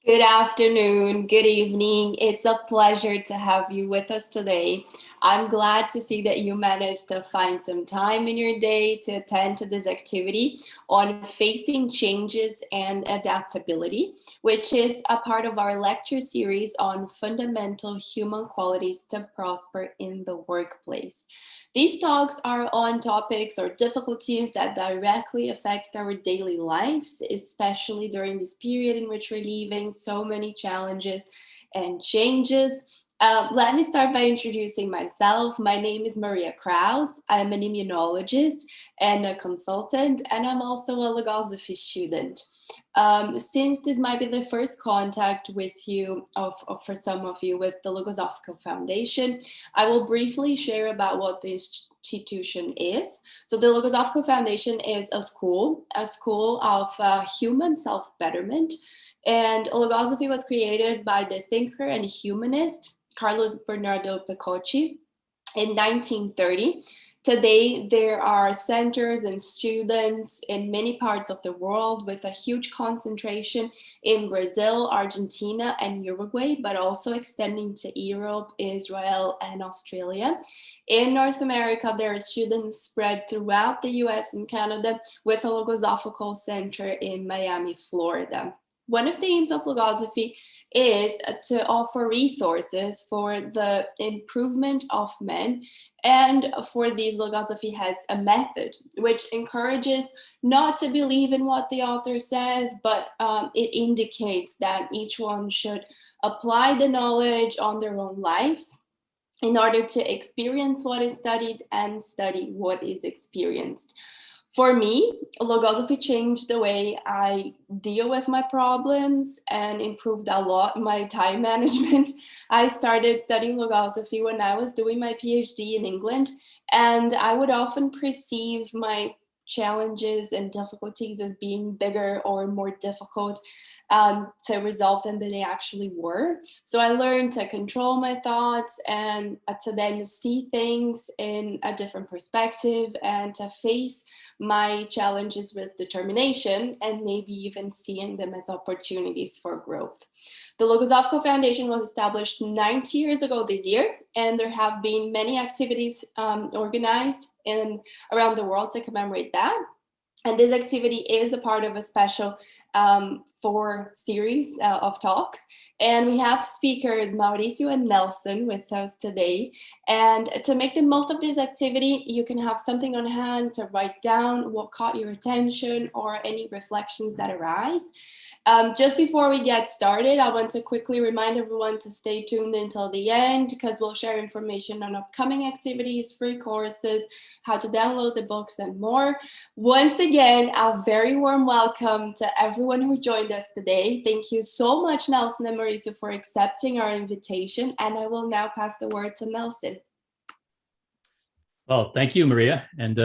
Good afternoon, good evening. It's a pleasure to have you with us today. I'm glad to see that you managed to find some time in your day to attend to this activity on facing changes and adaptability, which is a part of our lecture series on fundamental human qualities to prosper in the workplace. These talks are on topics or difficulties that directly affect our daily lives, especially during this period in which we're living so many challenges and changes. Let me start by introducing myself. My name is Maria Kraus. I'm an immunologist and a consultant, and I'm also a logosophy student. Since this might be the first contact with you, for some of you, with the Logosophical Foundation, I will briefly share about what the institution is. So the Logosophical Foundation is a school of human self-betterment, and logosophy was created by the thinker and humanist Carlos Bernardo Pecocci in 1930. Today, there are centers and students in many parts of the world, with a huge concentration in Brazil, Argentina, and Uruguay, but also extending to Europe, Israel, and Australia. In North America, there are students spread throughout the US and Canada, with a logosophical center in Miami, Florida. One of the aims of logosophy is to offer resources for the improvement of men, and for these, logosophy has a method which encourages not to believe in what the author says, but it indicates that each one should apply the knowledge on their own lives in order to experience what is studied and study what is experienced. For me, logosophy changed the way I deal with my problems and improved a lot my time management. I started studying logosophy when I was doing my PhD in England, and I would often perceive my challenges and difficulties as being bigger or more difficult to resolve than they actually were. So I learned to control my thoughts and to then see things in a different perspective, and to face my challenges with determination, and maybe even seeing them as opportunities for growth. The Logosophical Foundation was established 90 years ago this year, and there have been many activities organized around the world to commemorate that. And this activity is a part of a special 4 series of talks. And we have speakers Mauricio and Nelson with us today. And to make the most of this activity, you can have something on hand to write down what caught your attention or any reflections that arise. Just before we get started, I want to quickly remind everyone to stay tuned until the end, because we'll share information on upcoming activities, free courses, how to download the books, and more. Once again, a very warm welcome to everyone who joined us today. Thank you so much, Nelson and Marisa, for accepting our invitation. And I will now pass the word to Nelson. Well, thank you, Maria, and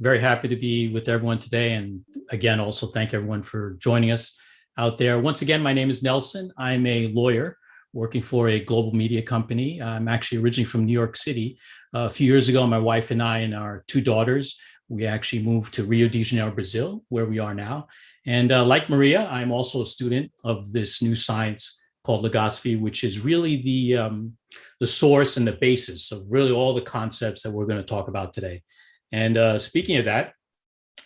very happy to be with everyone today. And again, also thank everyone for joining us out there. Once again, my name is Nelson. I'm a lawyer working for a global media company. I'm actually originally from New York City. A few years ago, my wife and I and our 2 daughters, we actually moved to Rio de Janeiro, Brazil, where we are now. And like Maria, I'm also a student of this new science called logosophy, which is really the source and the basis of really all the concepts that we're going to talk about today. And speaking of that,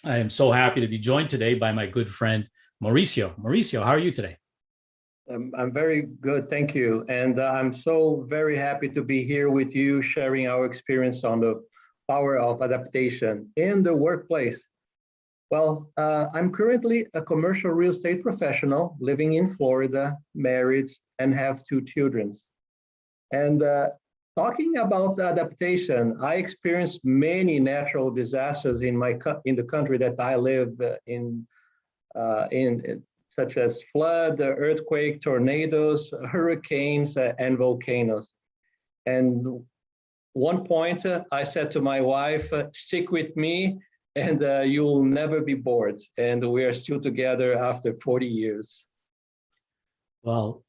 I am so happy to be joined today by my good friend, Mauricio. Mauricio, how are you today? I'm very good, thank you. And I'm so very happy to be here with you, sharing our experience on the power of adaptation in the workplace. Well, I'm currently a commercial real estate professional living in Florida, married, and have 2 children. And talking about adaptation, I experienced many natural disasters in the country that I live in, such as flood, earthquake, tornadoes, hurricanes, and volcanoes. And one point, I said to my wife, stick with me and you'll never be bored. And we are still together after 40 years. Well,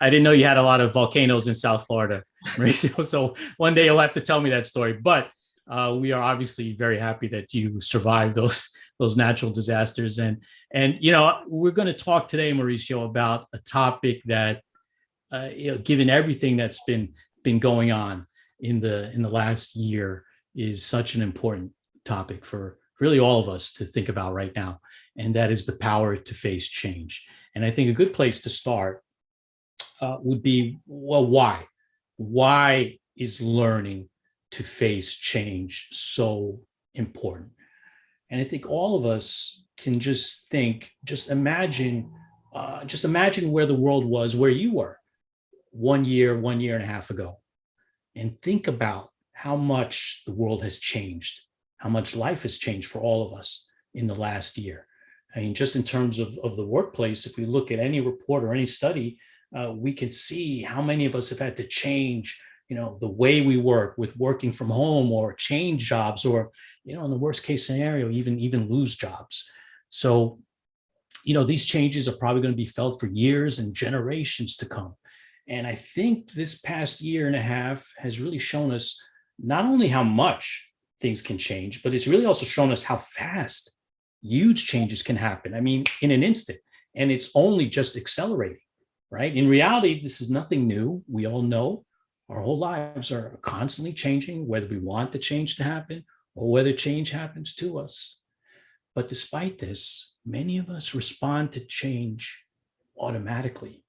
I didn't know you had a lot of volcanoes in South Florida, Mauricio. So one day you'll have to tell me that story. But we are obviously very happy that you survived those natural disasters. And, we're going to talk today, Mauricio, about a topic that, given everything that's been going on in the last year, is such an important topic for really all of us to think about right now. And that is the power to face change. And I think a good place to start would be, well, why? Why is learning to face change so important? And I think all of us can just imagine where the world was, where you were 1 year and a half ago, and think about how much the world has changed, how much life has changed for all of us in the last year. I mean, just in terms of the workplace, if we look at any report or any study, we can see how many of us have had to change, the way we work, with working from home, or change jobs, or, in the worst case scenario, even lose jobs. So, these changes are probably going to be felt for years and generations to come. And I think this past year and a half has really shown us not only how much things can change, but it's really also shown us how fast huge changes can happen. I mean, in an instant, and it's only just accelerating, right? In reality, this is nothing new. We all know our whole lives are constantly changing, whether we want the change to happen or whether change happens to us. But despite this, many of us respond to change automatically,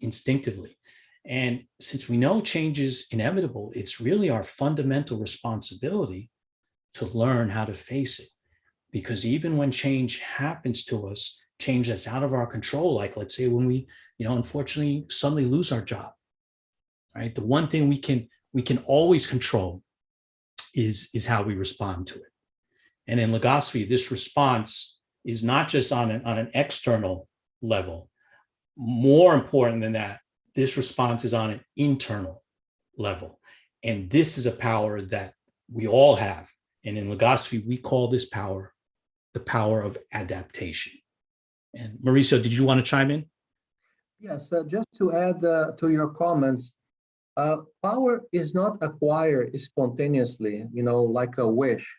instinctively. And since we know change is inevitable, it's really our fundamental responsibility to learn how to face it. Because even when change happens to us, change that's out of our control, like let's say when we, unfortunately suddenly lose our job, right? The one thing we can always control is how we respond to it. And in logosophy, this response is not just on an external level. More important than that, this response is on an internal level. And this is a power that we all have. And in logosophy, we call this power the power of adaptation. And Mauricio, did you want to chime in? Yes, just to add to your comments, power is not acquired spontaneously, like a wish.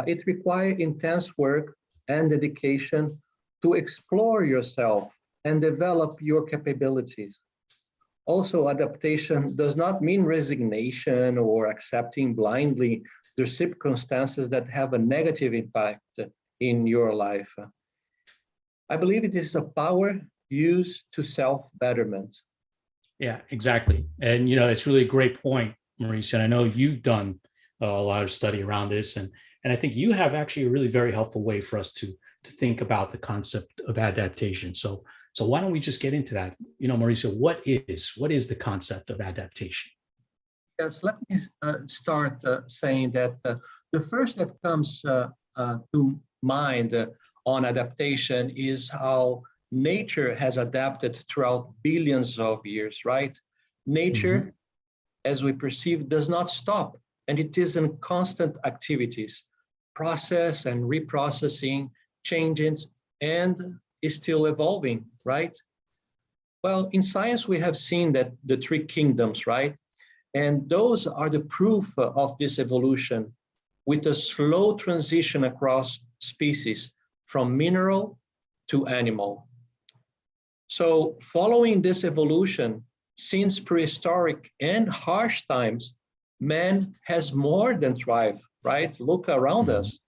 It requires intense work and dedication to explore yourself and develop your capabilities. Also, adaptation does not mean resignation or accepting blindly the circumstances that have a negative impact in your life. I believe it is a power used to self-betterment. Yeah, exactly. And, it's really a great point, Mauricio. And I know you've done a lot of study around this. And I think you have actually a really very helpful way for us to think about the concept of adaptation. So why don't we just get into that? Mauricio, what is the concept of adaptation? Yes, let me start saying that the first that comes to mind on adaptation is how nature has adapted throughout billions of years, right? Nature, as we perceive, does not stop, and it is in constant activities, process and reprocessing, changes, and is still evolving, right? Well, in science, we have seen that the three kingdoms, right? And those are the proof of this evolution, with a slow transition across species from mineral to animal. So following this evolution, since prehistoric and harsh times, man has more than thrived, right? Look around us.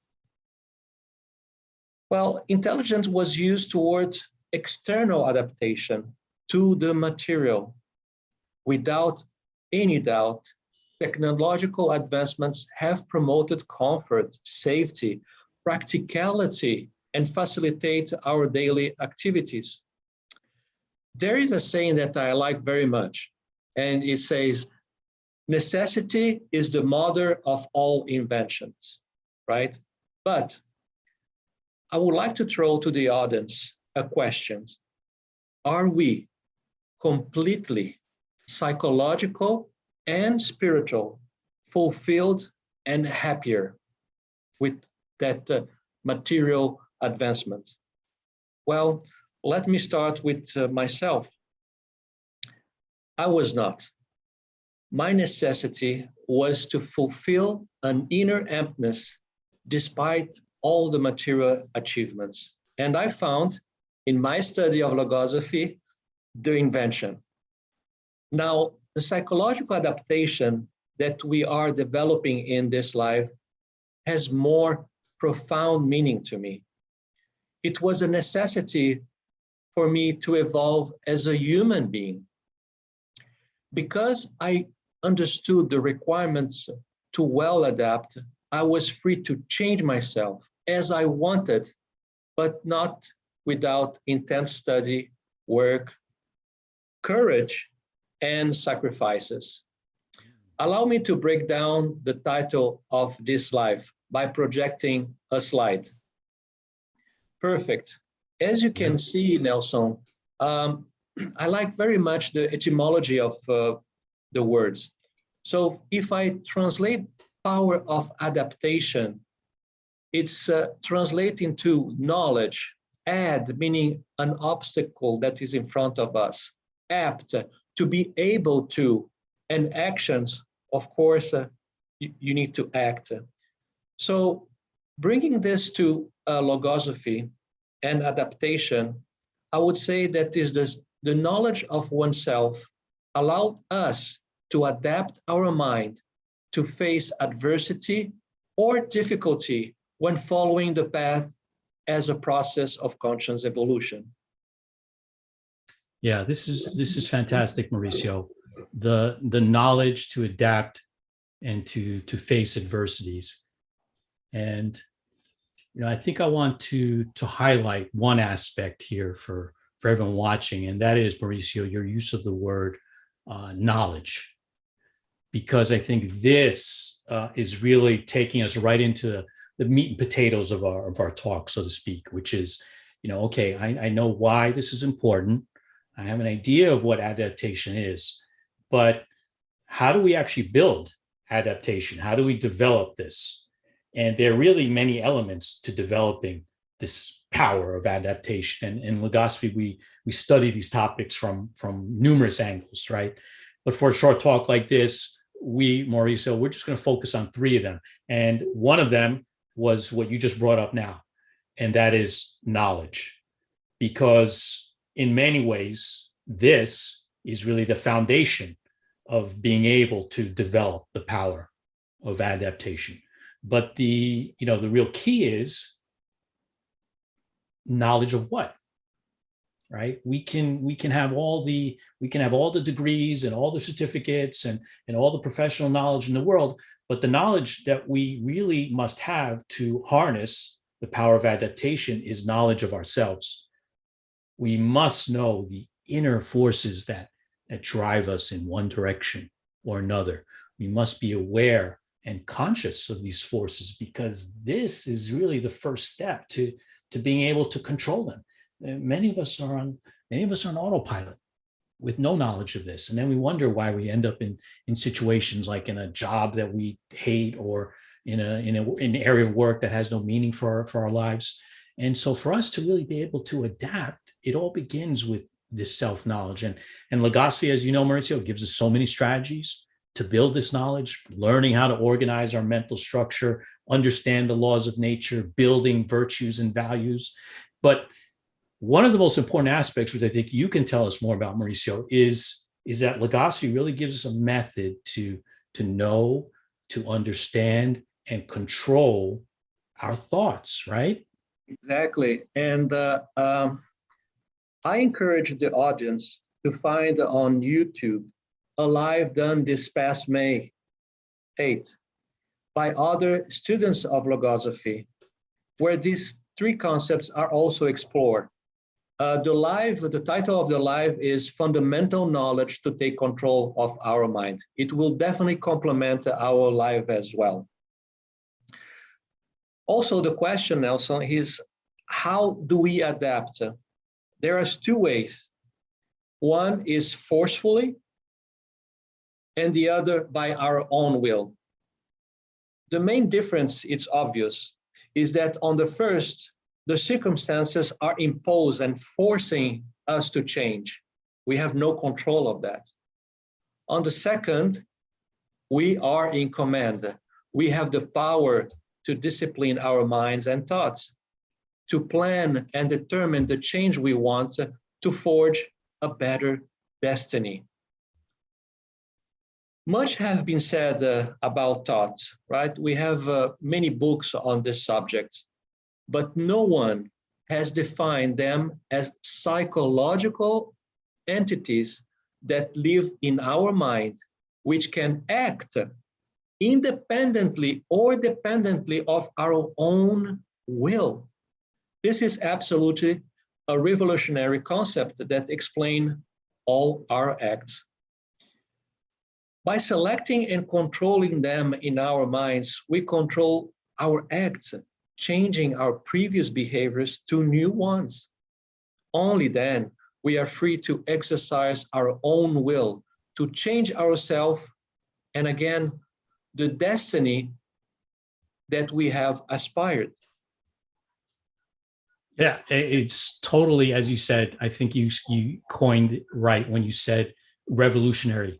Well, intelligence was used towards external adaptation to the material. Without any doubt, technological advancements have promoted comfort, safety, practicality, and facilitate our daily activities. There is a saying that I like very much, and it says, necessity is the mother of all inventions, right? But I would like to throw to the audience a question. Are we completely psychological and spiritual, fulfilled and happier with that material advancement? Well, let me start with myself. I was not. My necessity was to fulfill an inner emptiness despite all the material achievements. And I found in my study of logosophy, the invention. Now, the psychological adaptation that we are developing in this life has more profound meaning to me. It was a necessity for me to evolve as a human being. Because I understood the requirements to well adapt, I was free to change myself as I wanted, but not without intense study, work, courage, and sacrifices. Allow me to break down the title of this live by projecting a slide. Perfect. As you can see, Nelson, I like very much the etymology of the words. So if I translate power of adaptation, it's translating to knowledge, ad, meaning an obstacle that is in front of us, apt, to be able to, and actions, of course, you need to act. So bringing this to logosophy and adaptation, I would say that is the knowledge of oneself allowed us to adapt our mind to face adversity or difficulty when following the path as a process of conscious evolution. Yeah, this is fantastic, Mauricio. The knowledge to adapt and to face adversities. And I think I want to highlight one aspect here for everyone watching, and that is, Mauricio, your use of the word knowledge, because I think this is really taking us right into the meat and potatoes of our talk, so to speak, which is, okay, I know why this is important. I have an idea of what adaptation is, but how do we actually build adaptation? How do we develop this? And there are really many elements to developing this power of adaptation. And in logosophy, we study these topics from numerous angles, right? But for a short talk like this, Mauricio, we're just going to focus on three of them. And one of them was what you just brought up now, and that is knowledge. Because in many ways, this is really the foundation of being able to develop the power of adaptation. But the real key is knowledge of what, right? We can have all the degrees and all the certificates and all the professional knowledge in the world, but the knowledge that we really must have to harness the power of adaptation is knowledge of ourselves. We must know the inner forces that drive us in one direction or another. We must be aware and conscious of these forces, because this is really the first step to being able to control them. Many of us are on autopilot with no knowledge of this, and then we wonder why we end up in situations like in a job that we hate, or in an area of work that has no meaning for our lives. And so for us to really be able to adapt, it all begins with this self-knowledge. And logosophy, as you know, Mauricio, gives us so many strategies to build this knowledge, learning how to organize our mental structure, understand the laws of nature, building virtues and values. But one of the most important aspects, which I think you can tell us more about, Mauricio, is that logosophy really gives us a method to know, to understand, and control our thoughts, right? Exactly. And I encourage the audience to find on YouTube a live done this past May 8th by other students of logosophy, where these three concepts are also explored. The title of the live is Fundamental Knowledge to Take Control of Our Mind. It will definitely complement our live as well. Also, the question, Nelson, is how do we adapt? There are two ways. One is forcefully, and the other by our own will. The main difference, it's obvious, is that on the first, the circumstances are imposed and forcing us to change. We have no control of that. On the second, we are in command. We have the power to discipline our minds and thoughts. to plan and determine the change we want to forge a better destiny. Much has been said about thoughts, right? We have many books on this subject, but no one has defined them as psychological entities that live in our mind, which can act independently or dependently of our own will. This is absolutely a revolutionary concept that explains all our acts. By selecting and controlling them in our minds, we control our acts, changing our previous behaviors to new ones. Only then we are free to exercise our own will, to change ourselves, and again, the destiny that we have aspired. Yeah, it's totally, as you said, I think you coined it right when you said revolutionary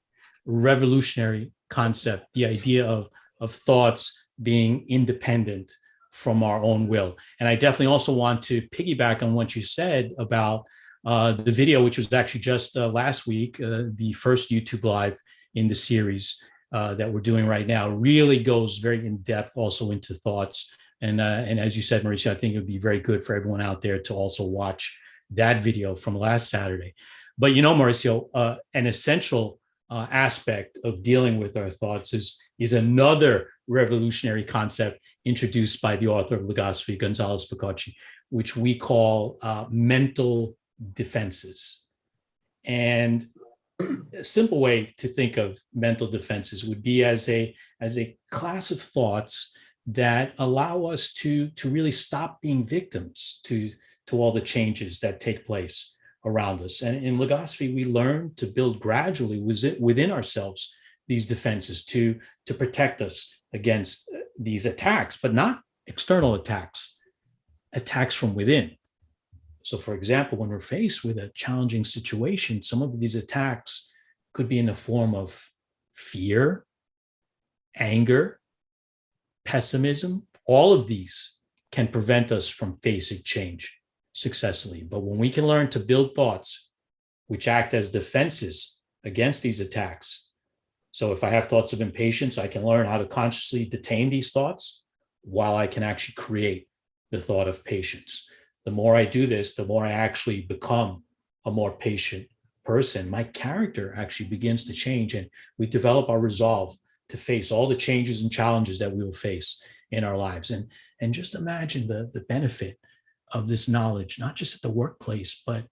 concept, the idea of thoughts being independent from our own will. And I definitely also want to piggyback on what you said about the video, which was actually just last week, the first YouTube Live in the series that we're doing right now, really goes very in depth also into thoughts. And as you said, Mauricio, I think it would be very good for everyone out there to also watch that video from last Saturday. But you know, Mauricio, an essential aspect of dealing with our thoughts is another revolutionary concept introduced by the author of Logosophy, Gonzalez Picocci, which we call mental defenses. And a simple way to think of mental defenses would be as a class of thoughts that allow us to really stop being victims to all the changes that take place around us. And in Logosophy, we learn to build gradually within ourselves these defenses to protect us against these attacks, but not external attacks from within. So, for example, when we're faced with a challenging situation, some of these attacks could be in the form of fear, anger, pessimism. All of these can prevent us from facing change successfully. But when we can learn to build thoughts which act as defenses against these attacks, so if I have thoughts of impatience, I can learn how to consciously detain these thoughts while I can actually create the thought of patience. The more I do this, the more I actually become a more patient person. My character actually begins to change, and we develop our resolve to face all the changes and challenges that we will face in our lives. And just imagine the benefit of this knowledge, not just at the workplace, but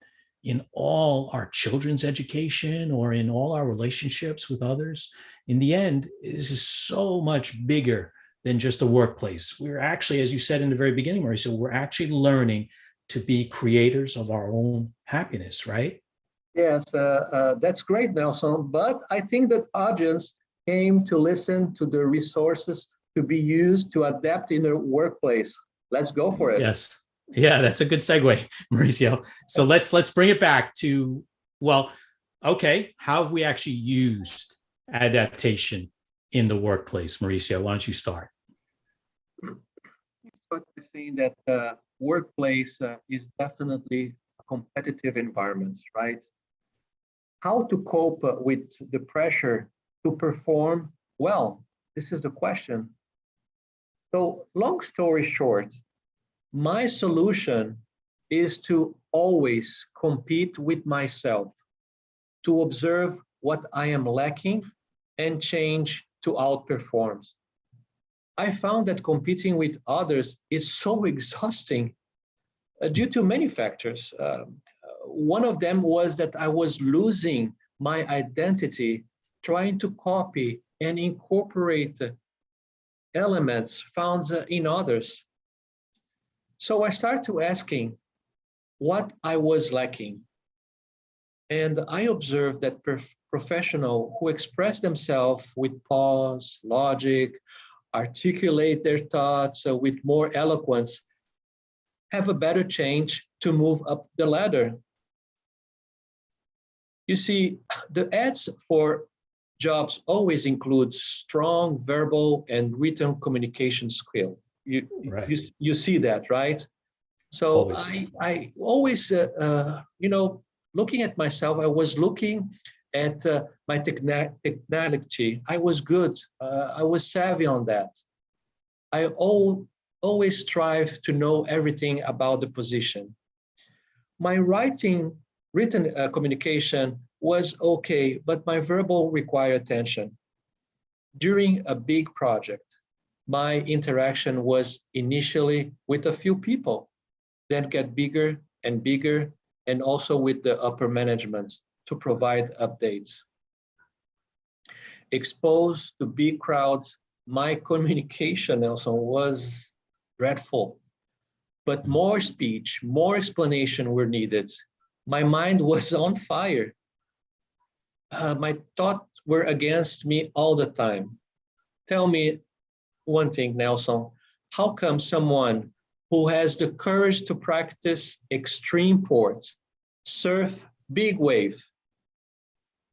in all our children's education or in all our relationships with others. In the end, this is so much bigger than just a workplace. We're actually, as you said in the very beginning, Mauricio, we're actually learning to be creators of our own happiness, right? Yes, that's great, Nelson. But I think that audience came to listen to the resources to be used to adapt in the workplace. Let's go for it. Yes. Yeah, that's a good segue, Mauricio. So let's bring it back to, well, okay, how have we actually used adaptation in the workplace? Mauricio, why don't you start? Start by saying that workplace is definitely a competitive environment, right? How to cope with the pressure to perform well? This is the question. So, long story short, my solution is to always compete with myself, to observe what I am lacking and change to outperform. I found that competing with others is so exhausting due to many factors. One of them was that I was losing my identity trying to copy and incorporate elements found in others. So I started to asking what I was lacking. And I observed that professionals who express themselves with pause, logic, articulate their thoughts with more eloquence, have a better chance to move up the ladder. You see, the ads for jobs always include strong verbal and written communication skill. You see that, right? So Always. I always, looking at myself, I was looking at my technology. I was good. I was savvy on that. I always strive to know everything about the position. My written communication was okay, but my verbal required attention. During a big project, my interaction was initially with a few people, then get bigger and bigger, and also with the upper management to provide updates. Exposed to big crowds, my communication also was dreadful, but more speech, more explanation were needed. My mind was on fire. My thoughts were against me all the time. Tell me one thing, Nelson. How come someone who has the courage to practice extreme sports, surf big wave,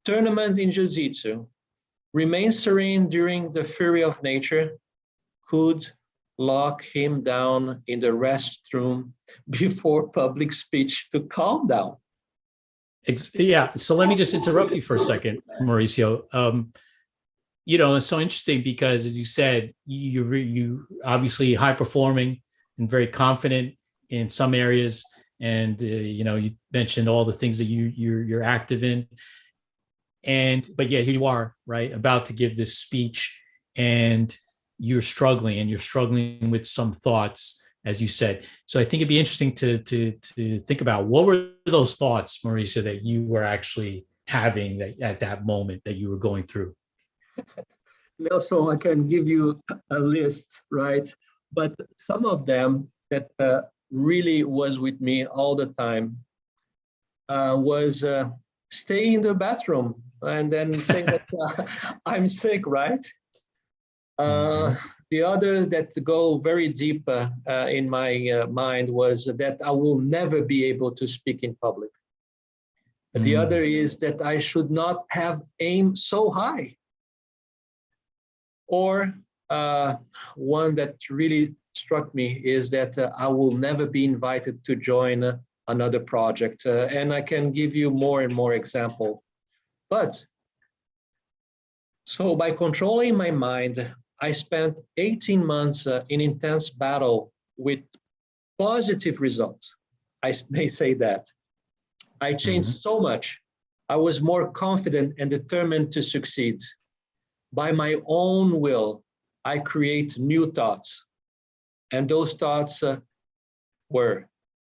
tournaments in jiu-jitsu, remain serene during the fury of nature, could lock him down in the restroom before public speech to calm down? Yeah. So let me just interrupt you for a second, Mauricio. It's so interesting because, as you said, you obviously high performing and very confident in some areas, and you mentioned all the things that you're active in, but yeah, here you are, right, about to give this speech, and you're struggling with some thoughts, as you said. So I think it'd be interesting to think about what were those thoughts, Mauricio, that you were actually having at that moment that you were going through. Nelson, I can give you a list, right? But some of them that really was with me all the time was stay in the bathroom and then saying that I'm sick, right? The other that go very deep in my mind was that I will never be able to speak in public. The other is that I should not have aimed so high. Or one that really struck me is that I will never be invited to join another project. And I can give you more and more example. But so by controlling my mind, I spent 18 months in intense battle with positive results. I may say that. I changed so much. I was more confident and determined to succeed. By my own will, I create new thoughts. And those thoughts were,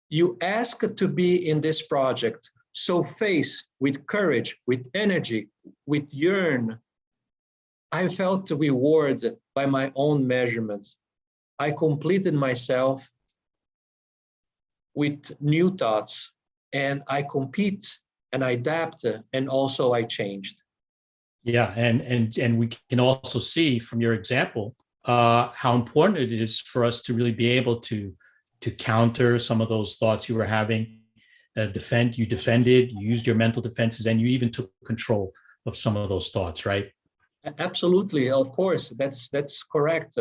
you ask to be in this project, so face with courage, with energy, with yearn. I felt rewarded by my own measurements. I completed myself with new thoughts, and I compete and I adapt, and also I changed. Yeah, and we can also see from your example how important it is for us to really be able to counter some of those thoughts you were having. You defended, you used your mental defenses, and you even took control of some of those thoughts, right? Absolutely, of course, that's correct.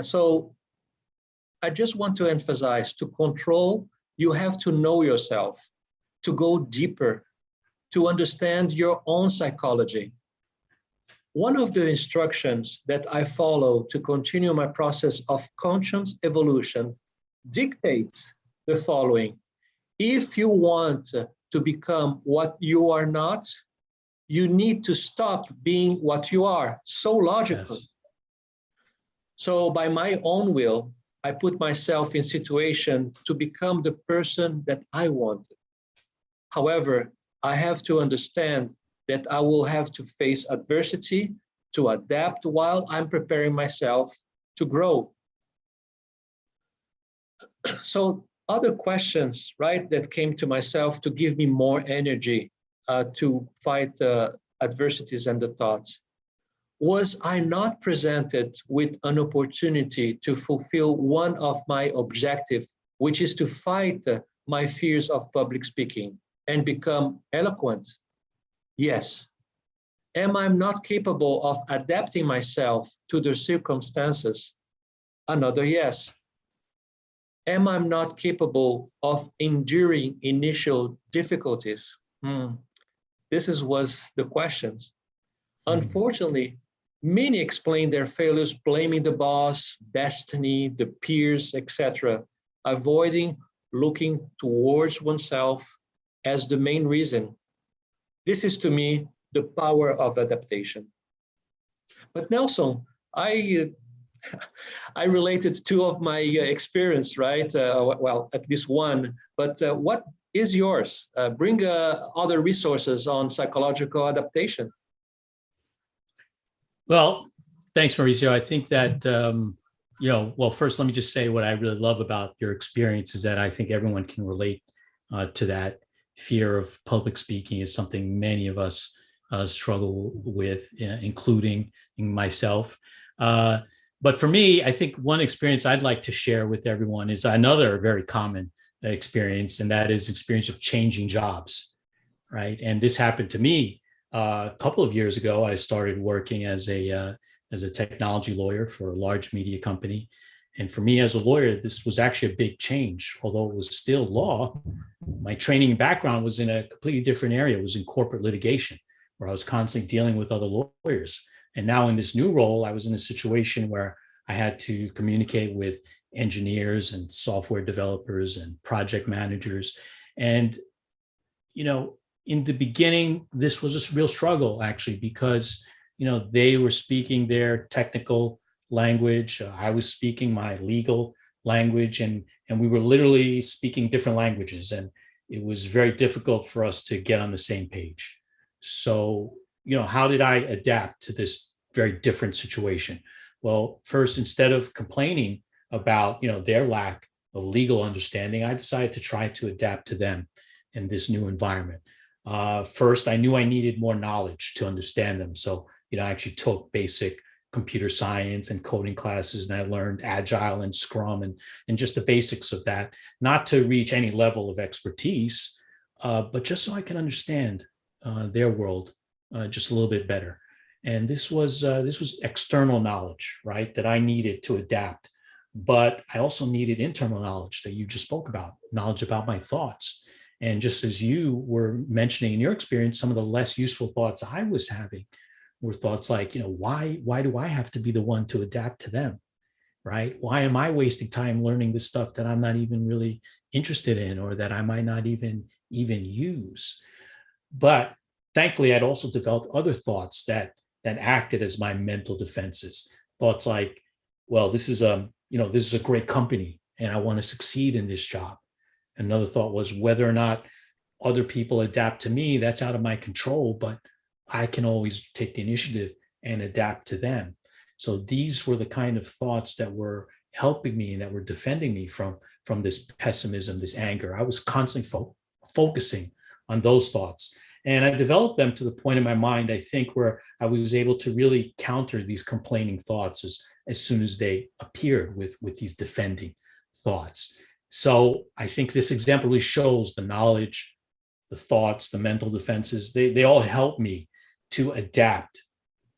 So I just want to emphasize, to control, you have to know yourself, to go deeper, to understand your own psychology. One of the instructions that I follow to continue my process of conscious evolution dictates the following. If you want to become what you are not, you need to stop being what you are. So logical. Yes. So by my own will, I put myself in situation to become the person that I wanted. However, I have to understand that I will have to face adversity to adapt while I'm preparing myself to grow. So other questions, right, that came to myself to give me more energy to fight adversities and the thoughts. Was I not presented with an opportunity to fulfill one of my objectives, which is to fight my fears of public speaking and become eloquent? Yes. Am I not capable of adapting myself to the circumstances? Another yes. Am I not capable of enduring initial difficulties? Was the questions. Unfortunately, many explain their failures blaming the boss, destiny, the peers, etc., avoiding looking towards oneself as the main reason. This is to me the power of adaptation. But Nelson, I I related two of my experience, right? Well, at least one. But what is yours? Bring other resources on psychological adaptation. Well, thanks, Mauricio. I think that, well, first, let me just say what I really love about your experience is that I think everyone can relate to that. Fear of public speaking is something many of us struggle with, including myself. But for me, I think one experience I'd like to share with everyone is another very common experience, and that is experience of changing jobs, right? And this happened to me a couple of years ago. I started working as a technology lawyer for a large media company. And for me as a lawyer, this was actually a big change. Although it was still law, my training and background was in a completely different area. It was in corporate litigation, where I was constantly dealing with other lawyers. And now in this new role, I was in a situation where I had to communicate with engineers and software developers and project managers. And, in the beginning, this was a real struggle, actually, because, they were speaking their technical language. I was speaking my legal language, and we were literally speaking different languages. And it was very difficult for us to get on the same page. So, how did I adapt to this very different situation? Well, first, instead of complaining about, their lack of legal understanding, I decided to try to adapt to them in this new environment. First, I knew I needed more knowledge to understand them. So, I actually took basic computer science and coding classes, and I learned Agile and Scrum and just the basics of that, not to reach any level of expertise, but just so I can understand their world just a little bit better. And this was external knowledge, right, that I needed to adapt. But I also needed internal knowledge that you just spoke about, knowledge about my thoughts. And just as you were mentioning in your experience, some of the less useful thoughts I was having were thoughts like, why do I have to be the one to adapt to them, right? Why am I wasting time learning this stuff that I'm not even really interested in, or that I might not even use? But thankfully, I'd also developed other thoughts that acted as my mental defenses. Thoughts like, well, this is a great company, and I want to succeed in this job. Another thought was whether or not other people adapt to me, that's out of my control, but I can always take the initiative and adapt to them. So these were the kind of thoughts that were helping me and that were defending me from this pessimism, this anger. I was constantly focusing on those thoughts. And I developed them to the point in my mind, I think, where I was able to really counter these complaining thoughts as soon as they appeared with these defending thoughts. So I think this example really shows the knowledge, the thoughts, the mental defenses, they all help me to adapt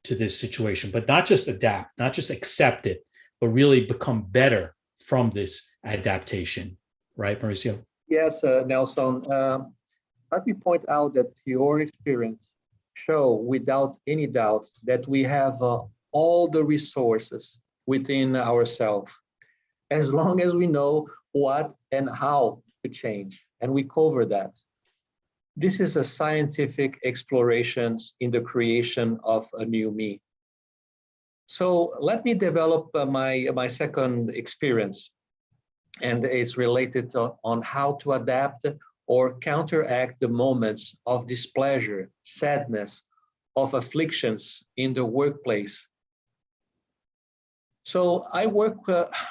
to this situation, but not just adapt, not just accept it, but really become better from this adaptation. Right, Mauricio? Yes, Nelson. Let me point out that your experience show without any doubt that we have all the resources within ourselves, as long as we know what and how to change, and we cover that. This is a scientific explorations in the creation of a new me. So let me develop my second experience, and it's related on how to adapt or counteract the moments of displeasure, sadness, of afflictions in the workplace. So I work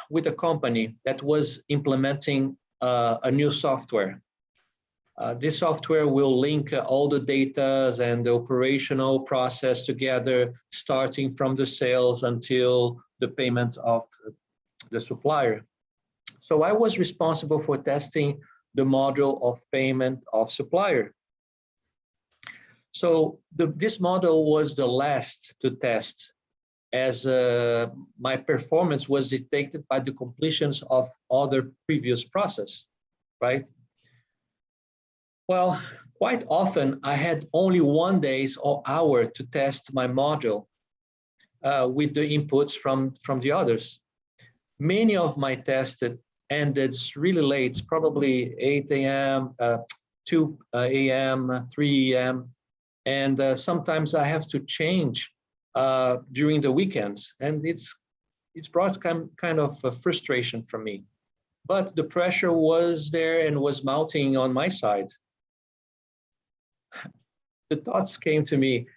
with a company that was implementing a new software. This software will link all the data and the operational process together, starting from the sales until the payment of the supplier. So I was responsible for testing the module of payment of supplier. So this model was the last to test as my performance was dictated by the completions of other previous process, right? Well, quite often I had only 1 day or hour to test my module with the inputs from the others. Many of my tests ended really late, probably 8 a.m., 2 a.m., 3 a.m. And sometimes I have to change during the weekends. And it's brought kind of a frustration for me. But the pressure was there and was mounting on my side. The thoughts came to me,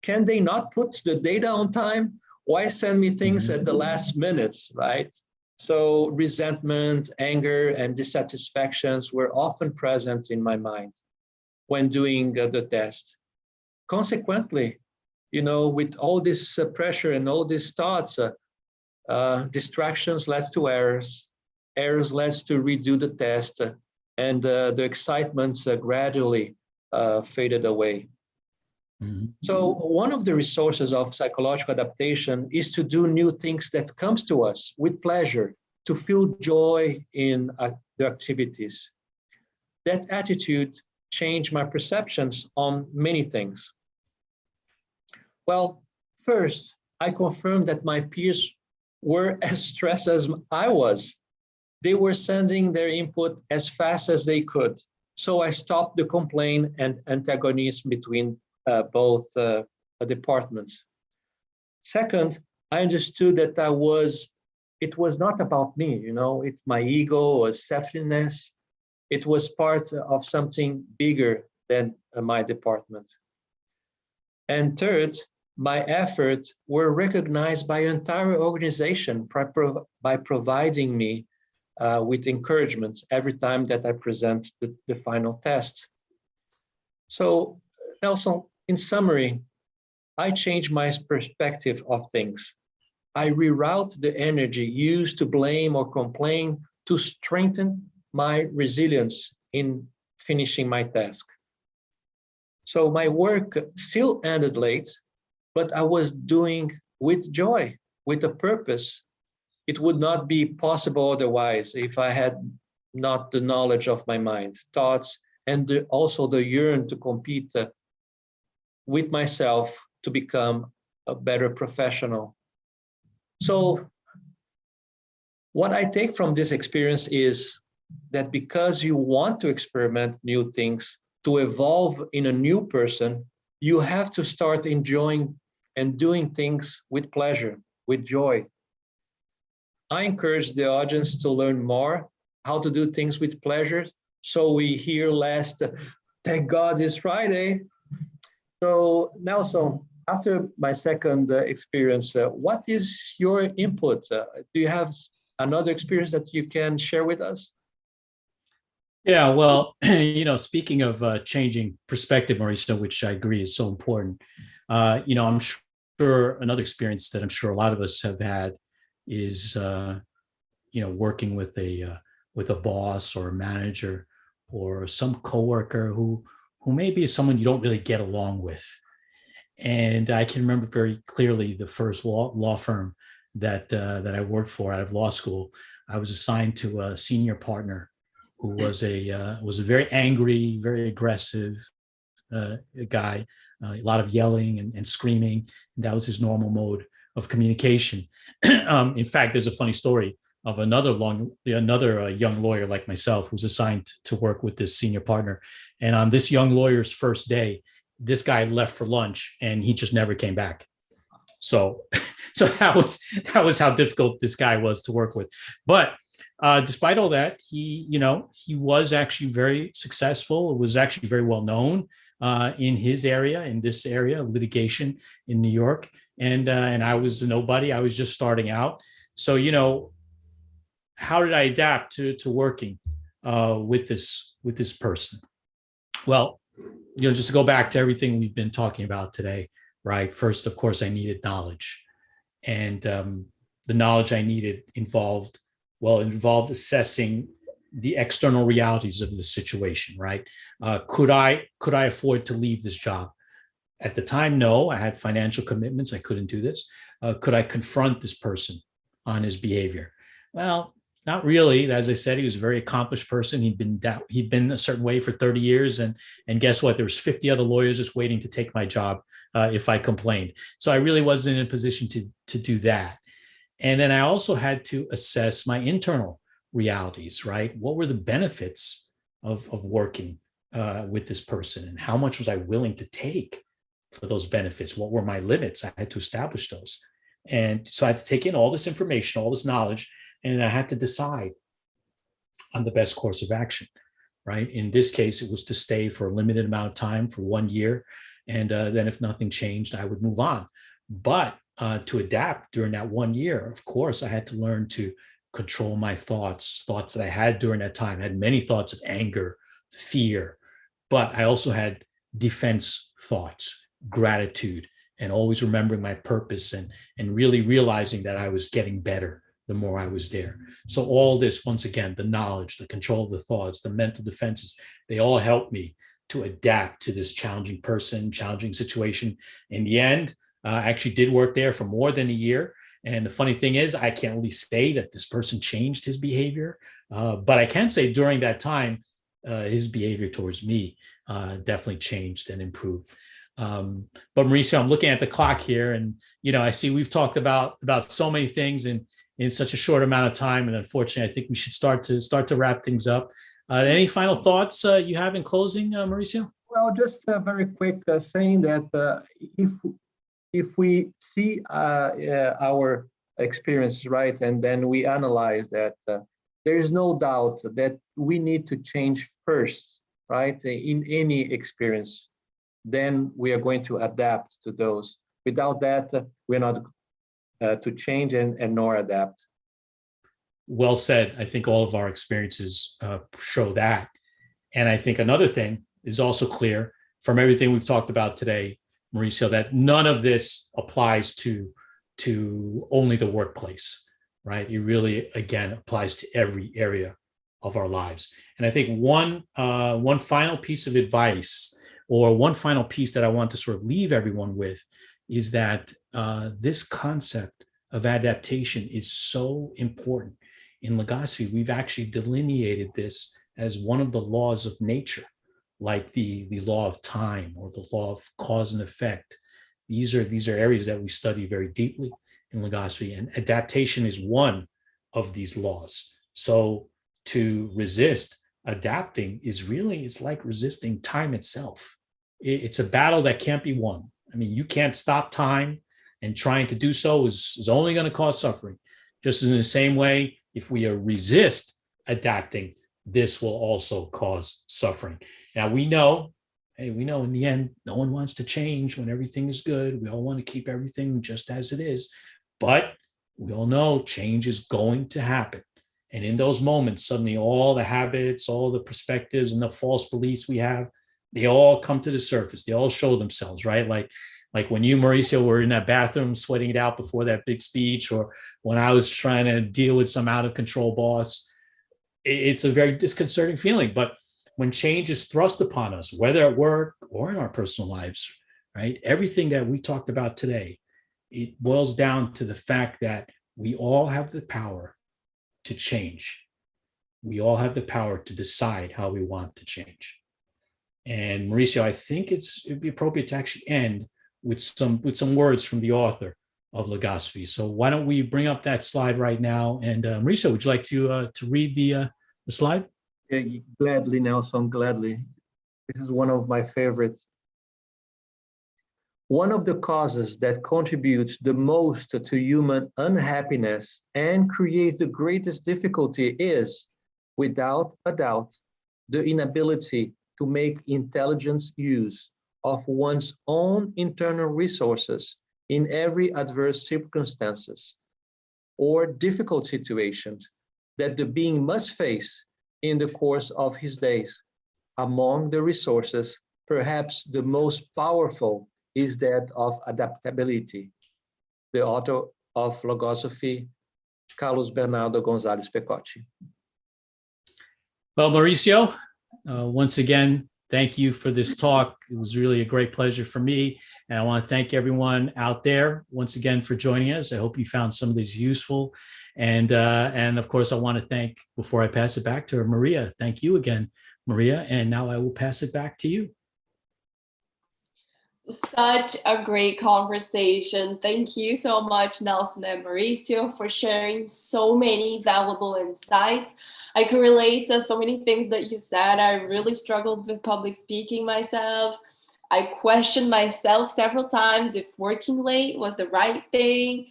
can they not put the data on time? Why send me things at the last minutes, right? So resentment, anger, and dissatisfactions were often present in my mind when doing the test. Consequently, with all this pressure and all these thoughts, distractions led to errors, errors led to redo the test, and the excitements gradually faded away. So one of the resources of psychological adaptation is to do new things that comes to us with pleasure, to feel joy in the activities. That attitude changed my perceptions on many things. Well, first, I confirmed that my peers were as stressed as I was. They were sending their input as fast as they could. So I stopped the complaint and antagonism between both departments. Second, I understood that it was not about me, it's my ego or selfishness. It was part of something bigger than my department. And third, my efforts were recognized by an entire organization by providing me with encouragements every time that I present the final test. So, Nelson, in summary, I changed my perspective of things. I reroute the energy used to blame or complain to strengthen my resilience in finishing my task. So my work still ended late, but I was doing with joy, with a purpose. It would not be possible otherwise if I had not the knowledge of my mind, thoughts, and also the yearn to compete with myself to become a better professional. So what I take from this experience is that because you want to experiment new things, to evolve in a new person, you have to start enjoying and doing things with pleasure, with joy. I encourage the audience to learn more how to do things with pleasure. So we hear less, thank God it's Friday. So Nelson, after my second experience, what is your input? Do you have another experience that you can share with us? Yeah, well, speaking of changing perspective, Mauricio, which I agree is so important, I'm sure another experience that I'm sure a lot of us have had is, working with a boss or a manager or some coworker who maybe is someone you don't really get along with. And I can remember very clearly the first law firm that I worked for out of law school. I was assigned to a senior partner who was a very angry, very aggressive guy, a lot of yelling and screaming. And that was his normal mode of communication. In fact, there's a funny story of another young lawyer like myself who's assigned to work with this senior partner. And on this young lawyer's first day, this guy left for lunch and he just never came back. So that was how difficult this guy was to work with. But despite all that, he was actually very successful. It was actually very well known in his area, in this area, litigation in New York. And I was a nobody. I was just starting out. So, how did I adapt to working with this person? Well, just to go back to everything we've been talking about today, right? First, of course, I needed knowledge, and the knowledge I needed involved assessing the external realities of the situation, right? Could I afford to leave this job? At the time, no, I had financial commitments. I couldn't do this. Could I confront this person on his behavior? Well, not really. As I said, he was a very accomplished person. He'd been a certain way for 30 years. And guess what? There was 50 other lawyers just waiting to take my job if I complained. So I really wasn't in a position to do that. And then I also had to assess my internal realities, right? What were the benefits of working with this person, and how much was I willing to take for those benefits? What were my limits? I had to establish those. And so I had to take in all this information, all this knowledge, and I had to decide on the best course of action, right? In this case, it was to stay for a limited amount of time for 1 year. And then if nothing changed, I would move on. But to adapt during that 1 year, of course, I had to learn to control my thoughts that I had during that time. I had many thoughts of anger, fear, but I also had defense thoughts, gratitude, and always remembering my purpose and really realizing that I was getting better the more I was there. So all this, once again, the knowledge, the control of the thoughts, the mental defenses, they all helped me to adapt to this challenging person, challenging situation. In the end, I actually did work there for more than a year. And the funny thing is, I can't really say that this person changed his behavior, but I can say during that time, his behavior towards me definitely changed and improved. But Mauricio, I'm looking at the clock here, and I see we've talked about so many things in such a short amount of time, and unfortunately, I think we should start to wrap things up. Any final thoughts you have in closing, Mauricio? Well, just very quick, saying that if we see our experience, right, and then we analyze that, there is no doubt that we need to change first, right, in any experience. Then we are going to adapt to those. Without that, we're not to change and nor adapt. Well said. I think all of our experiences show that. And I think another thing is also clear from everything we've talked about today, Mauricio, that none of this applies to only the workplace, right? It really, again, applies to every area of our lives. And I think one final piece of advice, or one final piece that I want to sort of leave everyone with, is that this concept of adaptation is so important. In logosophy, we've actually delineated this as one of the laws of nature, like the law of time or the law of cause and effect. These are areas that we study very deeply in logosophy, and adaptation is one of these laws. So to resist adapting it's like resisting time itself. It's a battle that can't be won. I mean, you can't stop time, and trying to do so is only going to cause suffering. Just as in the same way, if we resist adapting, this will also cause suffering. Now we know in the end, no one wants to change when everything is good. We all want to keep everything just as it is, but we all know change is going to happen. And in those moments, suddenly all the habits, all the perspectives and the false beliefs we have, they all come to the surface. They all show themselves, right? Like when you, Mauricio, were in that bathroom sweating it out before that big speech, or when I was trying to deal with some out of control boss. It's a very disconcerting feeling. But when change is thrust upon us, whether at work or in our personal lives, right? Everything that we talked about today, it boils down to the fact that we all have the power to change. We all have the power to decide how we want to change. And Mauricio, I think it'd be appropriate to actually end with some words from the author of Logosophy. So why don't we bring up that slide right now? And Mauricio, would you like to read the slide? Yeah, gladly, Nelson, gladly. This is one of my favorites. One of the causes that contributes the most to human unhappiness and creates the greatest difficulty is, without a doubt, the inability to make intelligent use of one's own internal resources in every adverse circumstances or difficult situations that the being must face in the course of his days. Among the resources, perhaps the most powerful is that of adaptability. The author of Logosophy, Carlos Bernardo Gonzalez Pecotti. Well, Mauricio, once again, thank you for this talk. It was really a great pleasure for me. And I want to thank everyone out there once again for joining us. I hope you found some of these useful. And of course, I want to thank, before I pass it back to her, Maria. Thank you again, Maria. And now I will pass it back to you. Such a great conversation. Thank you so much, Nelson and Mauricio, for sharing so many valuable insights. I can relate to so many things that you said. I really struggled with public speaking myself. I questioned myself several times if working late was the right thing.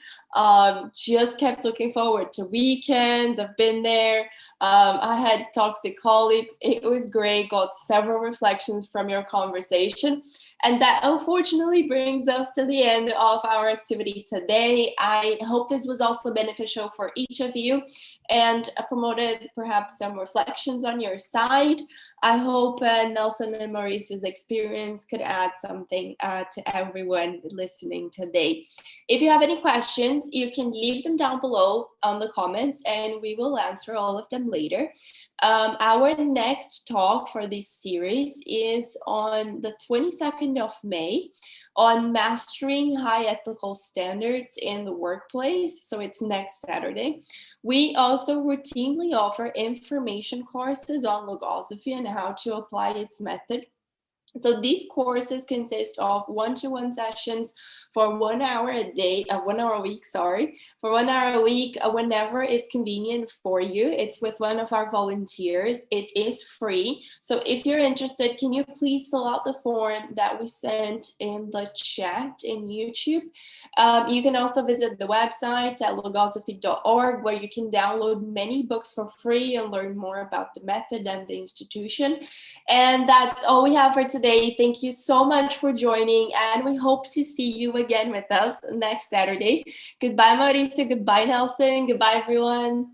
Just kept looking forward to weekends. I've been there. I had toxic colleagues. It was great. Got several reflections from your conversation. And that unfortunately brings us to the end of our activity today. I hope this was also beneficial for each of you and promoted perhaps some reflections on your side. I hope Nelson and Mauricio's experience could add something to everyone listening today. If you have any questions, you can leave them down below on the comments and we will answer all of them later. Our next talk for this series is on the 22nd of May on mastering high ethical standards in the workplace. So it's next Saturday. We also routinely offer information courses on logosophy and how to apply its method. So these courses consist of one-to-one sessions for 1 hour a day, 1 hour a week, sorry, for 1 hour a week, whenever it's convenient for you. It's with one of our volunteers. It is free. So if you're interested, can you please fill out the form that we sent in the chat in YouTube? You can also visit the website at logosophy.org, where you can download many books for free and learn more about the method and the institution. And that's all we have for today. Thank you so much for joining, and we hope to see you again with us next Saturday. Goodbye, Mauricio. Goodbye, Nelson. Goodbye, everyone.